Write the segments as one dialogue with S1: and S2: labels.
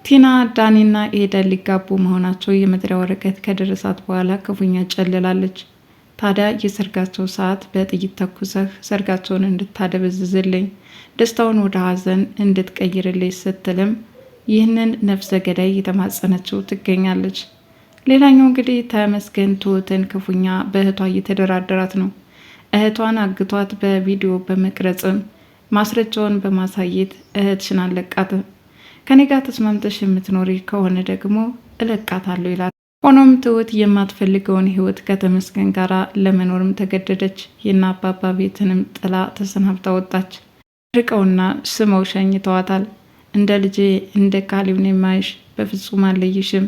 S1: ቲና ዳኒና ኤደን ሊጋቡ መሆናቸው የመጥሪያ ወረቀት ከደረሳት በኋላ ክፉኛ ጨልላለች። ታዲያ የሰርጋቸው ሰዓት በጥይት ተኩሰህ ሰርጋቸውን እንድታደበዝዝልኝ ደስታውን ወደ ሀዘን እንድትቀይርልኝ ስትልም ይህንን ነፍሰ ገዳይ የተማጸነችው ትገኛለች። ሌላኛው እንግዲህ ተመስገን ትሁትን ክፉኛ በእህቷ እየተደራደራት ነው። እህቷን አግቷት በቪዲዮ በመቅረጽም ማስረጃውን በማሳየት እህትሽን አለቃትም ከኔ ጋር ተስማምተሽ የምትኖሪ ከሆነ ደግሞ እለቃታለሁ ይላል። ሆኖም ትሁት የማትፈልገውን ህይወት ከተመስገን ጋር ለመኖርም ተገደደች። የእነ አባባ ቤትንም ጥላ ተሰናብታ ወጣች። ርቀውና ስመው ሸኝተዋታል። እንደ ልጄ እንደ ካሊብን የማይሽ በፍጹም አለይሽም።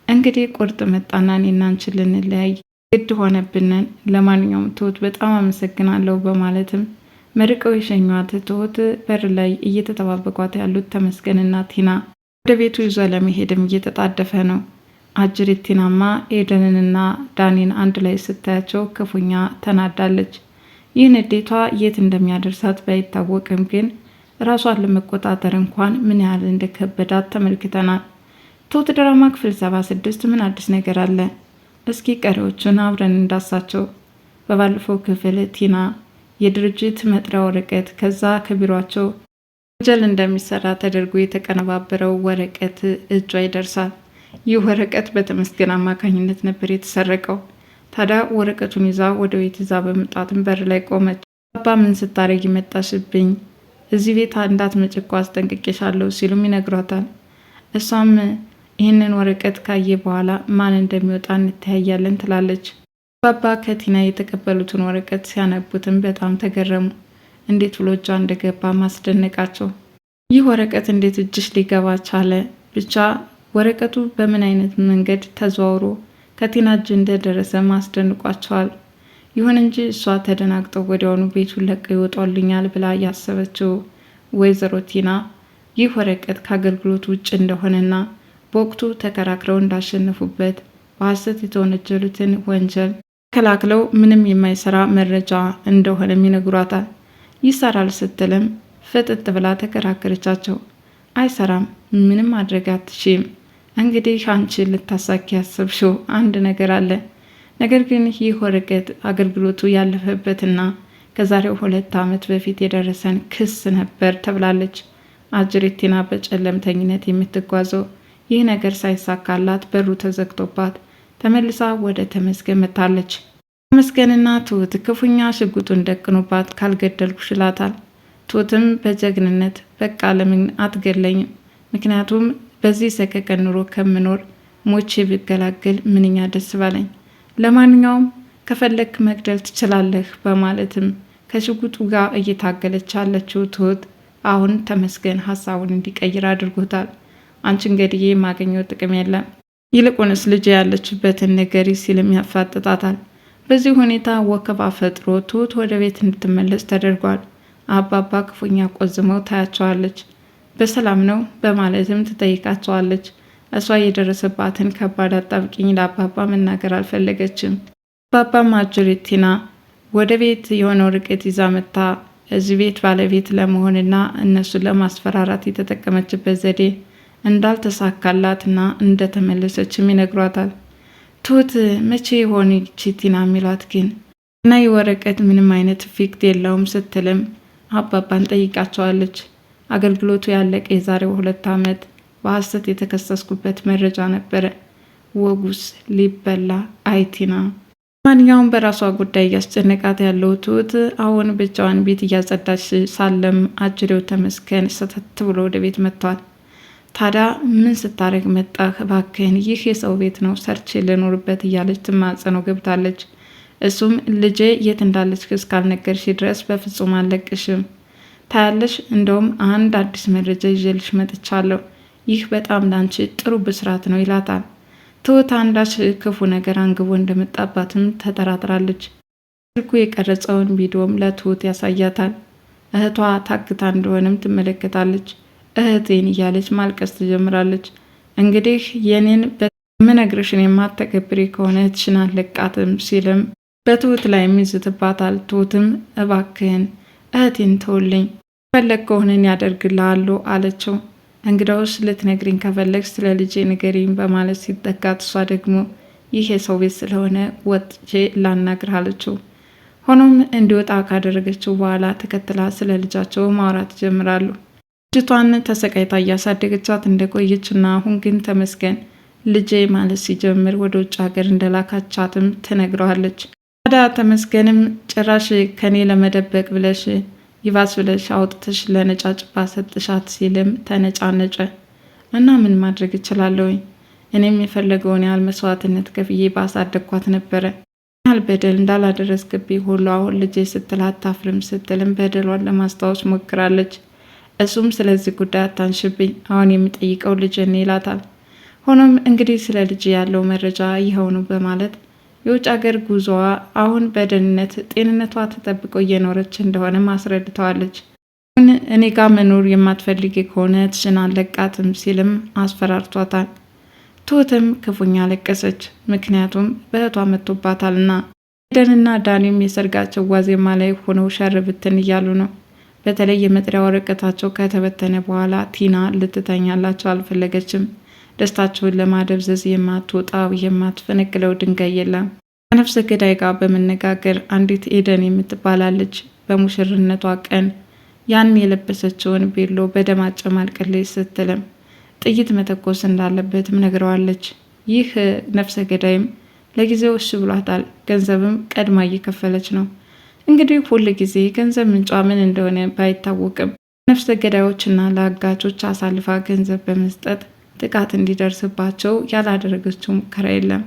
S1: እንግዲህ ቁርጥ መጣና እኔና አንቺ ልንለያይ ግድ ሆነብንን። ለማንኛውም ትሁት በጣም አመሰግናለሁ በማለትም መርቀው የሸኟት ትሁት በር ላይ እየተጠባበቋት ያሉት ተመስገንና ቲና ወደ ቤቱ ይዞ ለመሄድም እየተጣደፈ ነው። አጅሪት ቲናማ ኤደንንና ዳኒን አንድ ላይ ስታያቸው ክፉኛ ተናዳለች። ይህ ንዴቷ የት እንደሚያደርሳት ባይታወቅም ግን ራሷን ለመቆጣጠር እንኳን ምን ያህል እንደከበዳት ተመልክተናል። ትሁት ድራማ ክፍል 76 ምን አዲስ ነገር አለ? እስኪ ቀሪዎቹን አብረን እንዳሳቸው። በባለፈው ክፍል ቲና የድርጅት መጥሪያ ወረቀት ከዛ ከቢሯቸው ወንጀል እንደሚሰራ ተደርጎ የተቀነባበረው ወረቀት እጇ ይደርሳል። ይህ ወረቀት በተመስገን አማካኝነት ነበር የተሰረቀው። ታዲያ ወረቀቱን ይዛ ወደ ቤት ይዛ በመጣትም በር ላይ ቆመች። አባ ምን ስታረጊ መጣሽብኝ? እዚህ ቤት እንዳትመጪ እኮ አስጠንቅቄሻለሁ ሲሉም ይነግሯታል። እሷም ይህንን ወረቀት ካየ በኋላ ማን እንደሚወጣ እንተያያለን ትላለች። አባባ ከቲና የተቀበሉትን ወረቀት ሲያነቡትም በጣም ተገረሙ። እንዴት ብሎ እጇ እንደገባ ማስደነቃቸው። ይህ ወረቀት እንዴት እጅሽ ሊገባ ቻለ? ብቻ ወረቀቱ በምን አይነት መንገድ ተዘዋውሮ ከቲና እጅ እንደደረሰ ማስደንቋቸዋል። ይሁን እንጂ እሷ ተደናግጠው ወዲያውኑ ቤቱን ለቀው ይወጣልኛል ብላ ያሰበችው ወይዘሮ ቲና ይህ ወረቀት ከአገልግሎት ውጭ እንደሆነና በወቅቱ ተከራክረው እንዳሸነፉበት በሐሰት የተወነጀሉትን ወንጀል ተከላክለው ምንም የማይሰራ መረጃ እንደሆነም ይነግሯታል። ይሰራል ስትልም ፍጥጥ ብላ ተከራከረቻቸው። አይሰራም፣ ምንም ማድረግ አትችይም። እንግዲህ አንቺ ልታሳኪ ያሰብሽው አንድ ነገር አለ። ነገር ግን ይህ ወረቀት አገልግሎቱ ያለፈበትና ከዛሬው 2 ዓመት በፊት የደረሰን ክስ ነበር ተብላለች። አጅሪት ቲና በጨለምተኝነት የምትጓዘው ይህ ነገር ሳይሳካላት በሩ ተዘግቶባት ተመልሳ ወደ ተመስገን መታለች። ተመስገንና ትሁት ክፉኛ ሽጉጡን ደቅኖባት ካልገደልኩሽ ይላታል። ትሁትም በጀግንነት በቃ ለምን አትገለኝም? ምክንያቱም በዚህ ሰቀቀን ኑሮ ከምኖር ሞቼ ብገላገል ምንኛ ደስ ባለኝ። ለማንኛውም ከፈለክ መግደል ትችላለህ በማለትም ከሽጉጡ ጋር እየታገለች ያለችው ትሁት አሁን ተመስገን ሀሳቡን እንዲቀይር አድርጎታል። አንቺ እንግዲህ የማገኘው ጥቅም የለም፣ ይልቁንስ ልጅ ያለችበትን ነገር ሲልም ያፋጥጣታል። በዚህ ሁኔታ ወከባ ፈጥሮ ትሁት ወደ ቤት እንድትመለስ ተደርጓል። አባባ ክፉኛ ቆዝመው ታያቸዋለች። በሰላም ነው በማለትም ትጠይቃቸዋለች። እሷ የደረሰባትን ከባድ አጣብቂኝ ለአባባ መናገር አልፈለገችም። አባባ አጅሪት ቲና ወደ ቤት የሆነው ርቀት ይዛ መታ እዚህ ቤት ባለቤት ለመሆንና እነሱን ለማስፈራራት የተጠቀመችበት ዘዴ እንዳልተሳካላትና እንደተመለሰችም ይነግሯታል። ትሁት መቼ የሆነ ቲና የሚሏት ግን እና የወረቀት ምንም አይነት ፊክት የለውም ስትልም አባባን ጠይቃቸዋለች። አገልግሎቱ ያለቀ የዛሬው 2 ዓመት በሐሰት የተከሰስኩበት መረጃ ነበረ። ወጉስ ሊበላ አይቲና ማንኛውም በራሷ ጉዳይ እያስጨነቃት ያለው ትሁት አሁን ብቻዋን ቤት እያጸዳች ሳለም አጅሬው ተመስገን ሰተት ብሎ ወደ ቤት መጥቷል። ታዲያ ምን ስታረግ መጣህ? እባክህን ይህ የሰው ቤት ነው፣ ሰርቼ ልኖርበት እያለች ትማጸነው ገብታለች። እሱም ልጄ የት እንዳለች እስካልነገርሽ ድረስ በፍጹም አልለቅሽም። ታያለሽ፣ እንደውም አንድ አዲስ መረጃ ይዤልሽ መጥቻለሁ። ይህ በጣም ላንቺ ጥሩ ብስራት ነው ይላታል። ትሁት አንዳች ክፉ ነገር አንግቦ እንደመጣባትም ተጠራጥራለች። ስልኩ የቀረጸውን ቪዲዮም ለትሁት ያሳያታል። እህቷ ታግታ እንደሆነም ትመለከታለች። እህቴን እያለች ማልቀስ ትጀምራለች። እንግዲህ የኔን በምነግርሽን የማትተገብሪ ከሆነ እህትሽን አልለቃትም ሲልም በትሁት ላይ ይዝትባታል። ትሁትም እባክህን እህቴን ተውልኝ፣ ፈለግ ከሆነን ያደርግልሃለሁ አለችው። እንግዳውስ ልትነግሪኝ ከፈለግሽ ስለ ልጄ ንገሪኝ በማለት ሲጠጋት፣ እሷ ደግሞ ይህ የሰው ቤት ስለሆነ ወጥቼ ላናግርህ አለችው። ሆኖም እንዲወጣ ካደረገችው በኋላ ተከትላ ስለ ልጃቸው ማውራት ጀምራሉ። ልጅቷን ተሰቃይታ እያሳደገቻት እንደቆየች እና አሁን ግን ተመስገን ልጄ ማለት ሲጀምር ወደ ውጭ ሀገር እንደላካቻትም ትነግረዋለች። ታዲያ ተመስገንም ጭራሽ ከኔ ለመደበቅ ብለሽ ይባስ ብለሽ አውጥተሽ ለነጫጭባ ሰጥሻት ሲልም ተነጫነጨ። እና ምን ማድረግ እችላለሁኝ? እኔም የፈለገውን ያህል መስዋዕትነት ከፍዬ ባሳደግኳት ነበረ። ያህል በደል እንዳላደረስክብኝ ሁሉ አሁን ልጄ ስትል አታፍርም ስትልም በደሏን ለማስታወስ ሞክራለች። እሱም ስለዚህ ጉዳይ አታንሽብኝ፣ አሁን የሚጠይቀው ልጅን ይላታል። ሆኖም እንግዲህ ስለ ልጅ ያለው መረጃ ይኸው ነው በማለት የውጭ ሀገር ጉዞዋ አሁን በደህንነት ጤንነቷ ተጠብቆ እየኖረች እንደሆነ አስረድተዋለች። አሁን እኔ ጋር መኖር የማትፈልጊ ከሆነ ትሽን አለቃትም ሲልም አስፈራርቷታል። ትሁትም ክፉኛ ለቀሰች። ምክንያቱም በእህቷ መጥቶባታልና። ኤደንና ዳኒም የሰርጋቸው ዋዜማ ላይ ሆነው ሸር ብትን እያሉ ነው። በተለይ የመጥሪያ ወረቀታቸው ከተበተነ በኋላ ቲና ልትተኛላቸው አልፈለገችም። ደስታቸውን ለማደብዘዝ የማትወጣው የማትፈነቅለው ድንጋይ የለም። ከነፍሰ ገዳይ ጋር በመነጋገር አንዲት ኤደን የምትባላለች በሙሽርነቷ ቀን ያን የለበሰችውን ቤሎ በደም አጨማልቅልኝ ስትልም ጥይት መተኮስ እንዳለበትም ነግረዋለች። ይህ ነፍሰ ገዳይም ለጊዜው እሺ ብሏታል። ገንዘብም ቀድማ እየከፈለች ነው። እንግዲህ ሁል ጊዜ ገንዘብ ምንጯ ምን እንደሆነ ባይታወቅም ነፍሰ ገዳዮችና ለአጋቾች አሳልፋ ገንዘብ በመስጠት ጥቃት እንዲደርስባቸው ያላደረገችው ሙከራ የለም።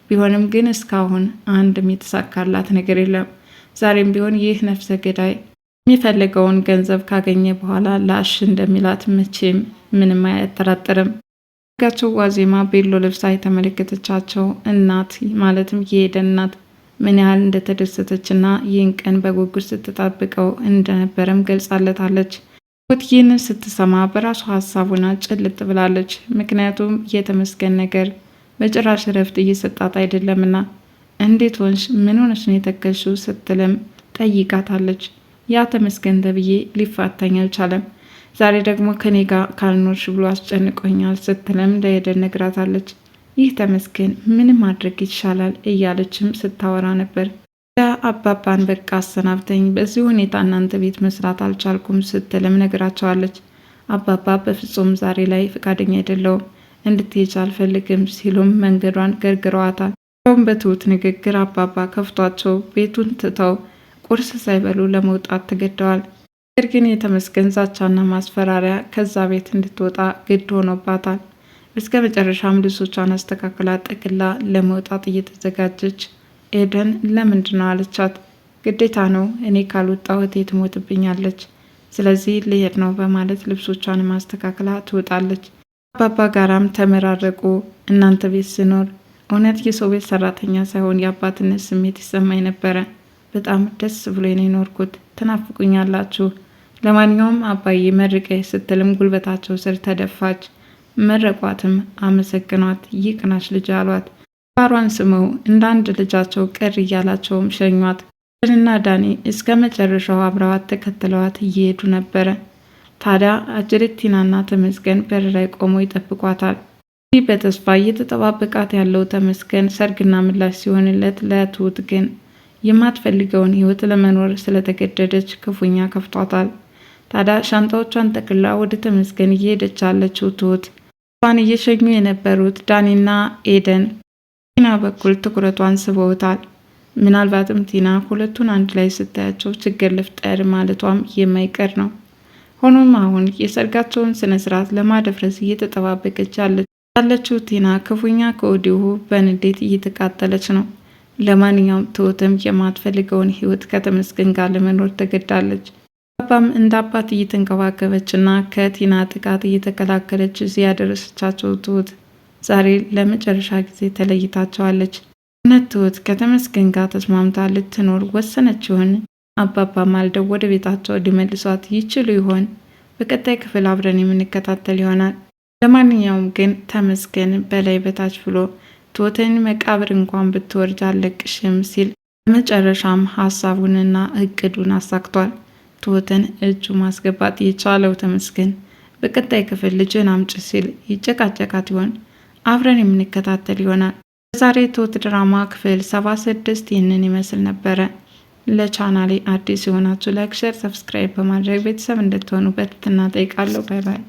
S1: ቢሆንም ግን እስካሁን አንድም የተሳካላት ነገር የለም። ዛሬም ቢሆን ይህ ነፍሰ ገዳይ የሚፈልገውን ገንዘብ ካገኘ በኋላ ላሽ እንደሚላት መቼም ምንም አያጠራጥርም። ጋቸው ዋዜማ ቤሎ ለብሳ የተመለከተቻቸው እናት ማለትም የኤደን እናት ምን ያህል እንደተደሰተችና ይህን ቀን በጉጉት ስትጠብቀው እንደነበረም ገልጻለታለች። ይህንን ስትሰማ በራሱ ሀሳቡና ጭልጥ ብላለች። ምክንያቱም የተመስገን ነገር በጭራሽ ረፍት እየሰጣት አይደለምና እንዴት ሆንሽ? ምን ሆነሽ ነው የተከልሽው? ስትልም ጠይቃታለች። ያ ተመስገን ተብዬ ሊፋታኝ አልቻለም። ዛሬ ደግሞ ከኔ ጋር ካልኖርሽ ብሎ አስጨንቆኛል ስትልም ለኤደን ነግራታለች። ይህ ተመስገን ምንም ማድረግ ይቻላል እያለችም ስታወራ ነበር። አባባን በቃ አሰናብተኝ፣ በዚህ ሁኔታ እናንተ ቤት መስራት አልቻልኩም ስትልም ነግራቸዋለች። አባባ በፍጹም ዛሬ ላይ ፈቃደኛ አይደለውም፣ እንድትሄጅ አልፈልግም ሲሉም መንገዷን ገርግረዋታል። በትሁት ንግግር አባባ ከፍቷቸው ቤቱን ትተው ቁርስ ሳይበሉ ለመውጣት ተገደዋል። ነገር ግን የተመስገን ዛቻና ማስፈራሪያ ከዛ ቤት እንድትወጣ ግድ ሆኖባታል። እስከ መጨረሻም ልብሶቿን አስተካክላ ጠቅላ ለመውጣት እየተዘጋጀች ኤደን ለምንድን ነው አለቻት። ግዴታ ነው፣ እኔ ካልወጣሁ እህቴ ትሞትብኛለች፣ ስለዚህ ልሄድ ነው በማለት ልብሶቿን ማስተካከላ ትወጣለች። አባባ ጋራም ተመራረቁ። እናንተ ቤት ስኖር እውነት የሰው ቤት ሰራተኛ ሳይሆን የአባትነት ስሜት ይሰማኝ ነበረ። በጣም ደስ ብሎ ነው የኖርኩት፣ ትናፍቁኛላችሁ። ለማንኛውም አባዬ መርቀኝ ስትልም ጉልበታቸው ስር ተደፋች። መረቋትም አመሰግኗት። ይቅናሽ ልጅ አሏት። ባሯን ስመው እንደ አንድ ልጃቸው ቅር እያላቸውም ሸኟት። ኤደንና ዳኒ እስከ መጨረሻው አብረዋት ተከትለዋት እየሄዱ ነበረ። ታዲያ አጅሬት ቲናና ተመስገን በር ላይ ቆመው ይጠብቋታል። ይህ በተስፋ እየተጠባበቃት ያለው ተመስገን ሰርግና ምላሽ ሲሆንለት፣ ለትሁት ግን የማትፈልገውን ህይወት ለመኖር ስለተገደደች ክፉኛ ከፍቷታል። ታዲያ ሻንጣዎቿን ጠቅላ ወደ ተመስገን እየሄደች ያለችው ትሁት ሷን እየሸኙ የነበሩት ዳኒና ኤደን ቲና በኩል ትኩረቷን ስበውታል። ምናልባትም ቲና ሁለቱን አንድ ላይ ስታያቸው ችግር ልፍጠር ማለቷም የማይቀር ነው። ሆኖም አሁን የሰርጋቸውን ስነስርዓት ለማደፍረስ እየተጠባበቀች ያለችው ቲና ክፉኛ ከወዲሁ በንዴት እየተቃጠለች ነው። ለማንኛውም ትሁትም የማትፈልገውን ህይወት ከተመስገን ጋር ለመኖር ተገዳለች። አባም እንደ አባት እየተንከባከበችና ከቲና ጥቃት እየተከላከለች እዚህ ያደረሰቻቸው ትሁት ዛሬ ለመጨረሻ ጊዜ ተለይታቸዋለች። እውነት ትሁት ከተመስገን ጋር ተስማምታ ልትኖር ወሰነች ይሆን? አባባ ማልደው ወደ ቤታቸው ሊመልሷት ይችሉ ይሆን? በቀጣይ ክፍል አብረን የምንከታተል ይሆናል። ለማንኛውም ግን ተመስገን በላይ በታች ብሎ ትሁትን መቃብር እንኳን ብትወርጅ አለቅሽም ሲል በመጨረሻም ሀሳቡንና እቅዱን አሳክቷል። ትሁትን እጁ ማስገባት የቻለው ተመስገን በቀጣይ ክፍል ልጅን አምጪ ሲል ይጨቃጨቃት ይሆን? አብረን የምንከታተል ይሆናል። በዛሬ ትሁት ድራማ ክፍል 76 ይህንን ይመስል ነበረ። ለቻናሌ አዲስ የሆናችሁ ላይክ፣ ሼር፣ ሰብስክራይብ በማድረግ ቤተሰብ እንድትሆኑ በትህትና እጠይቃለሁ። ባይ ባይ።